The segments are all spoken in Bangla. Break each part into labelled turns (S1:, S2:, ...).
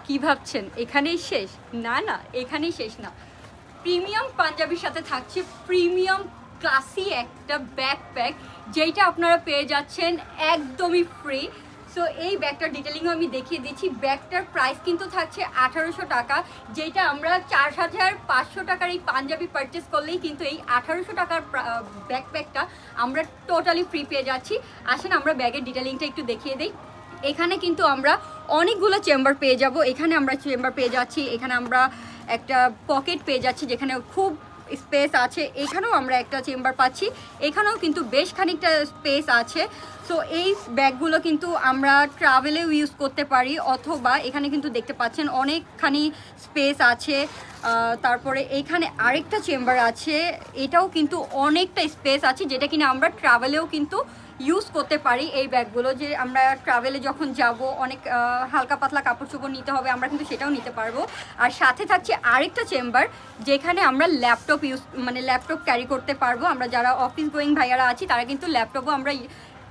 S1: কি ভাবছেন এখানেই শেষ? না না, এখানেই শেষ না। প্রিমিয়াম পাঞ্জাবির সাথে থাকছে প্রিমিয়াম ক্লাসি একটা ব্যাকপ্যাক, যেটা আপনারা পেয়ে যাচ্ছেন একদমই ফ্রি। সো এই ব্যাগটার ডিটেলিংও আমি দেখিয়ে দিচ্ছি। ব্যাগটার প্রাইস কিন্তু থাকছে 1800 টাকা, যেটা আমরা 4500 টাকার এই পাঞ্জাবি পারচেস করলেই কিন্তু এই 1800 টাকার ব্যাকপ্যাকটা আমরা টোটালি ফ্রি পেয়ে যাচ্ছি। আসেন আমরা ব্যাগের ডিটেলিংটা একটু দেখিয়ে দিই। এখানে কিন্তু আমরা অনেকগুলো চেম্বার পেয়ে যাব। এখানে আমরা চেম্বার পেয়ে যাচ্ছি, এখানে আমরা একটা পকেট পেয়ে যাচ্ছি যেখানে খুব স্পেস আছে। এখানেও আমরা একটা চেম্বার পাচ্ছি, এখানেও কিন্তু বেশ খানিকটা স্পেস আছে। সো এই ব্যাগগুলো কিন্তু আমরা ট্রাভেলেও ইউজ করতে পারি, অথবা এখানে কিন্তু দেখতে পাচ্ছেন অনেকখানি স্পেস আছে। তারপরে এইখানে আরেকটা চেম্বার আছে, এটাও কিন্তু অনেকটা স্পেস আছে, যেটা কিনা আমরা ট্রাভেলেও কিন্তু ইউজ করতে পারি। এই ব্যাগগুলো যে আমরা ট্রাভেলে যখন যাব, অনেক হালকা পাতলা কাপড় চোপড় নিতে হবে, আমরা কিন্তু সেটাও নিতে পারবো। আর সাথে থাকছে আরেকটা চেম্বার, যেখানে আমরা ল্যাপটপ ল্যাপটপ ক্যারি করতে পারবো। আমরা যারা অফিস গোয়িং ভাইয়ারা আছি তারা কিন্তু ল্যাপটপও আমরা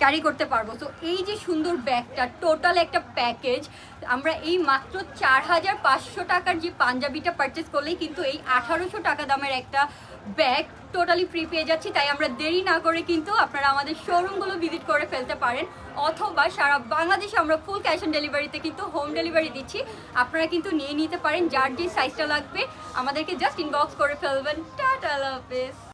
S1: ক্যারি করতে পারবো। তো এই যে সুন্দর ব্যাগটা, টোটাল একটা প্যাকেজ আমরা এই মাত্র 4500 টাকার যে পাঞ্জাবিটা পারচেস করলেই কিন্তু এই 1800 টাকা দামের একটা ব্যাগ টোটালি ফ্রি পেয়ে যাচ্ছি। তাই আমরা দেরি না করে কিন্তু আপনারা আমাদের শোরুমগুলো ভিজিট করে ফেলতে পারেন, অথবা সারা বাংলাদেশে আমরা ফুল ক্যাশ অন ডেলিভারিতে কিন্তু হোম ডেলিভারি দিচ্ছি। আপনারা কিন্তু নিয়ে নিতে পারেন, যার যে সাইজটা লাগবে আমাদেরকে জাস্ট ইনবক্স করে ফেলবেন। টাটা, আল্লাহ হাফেজ।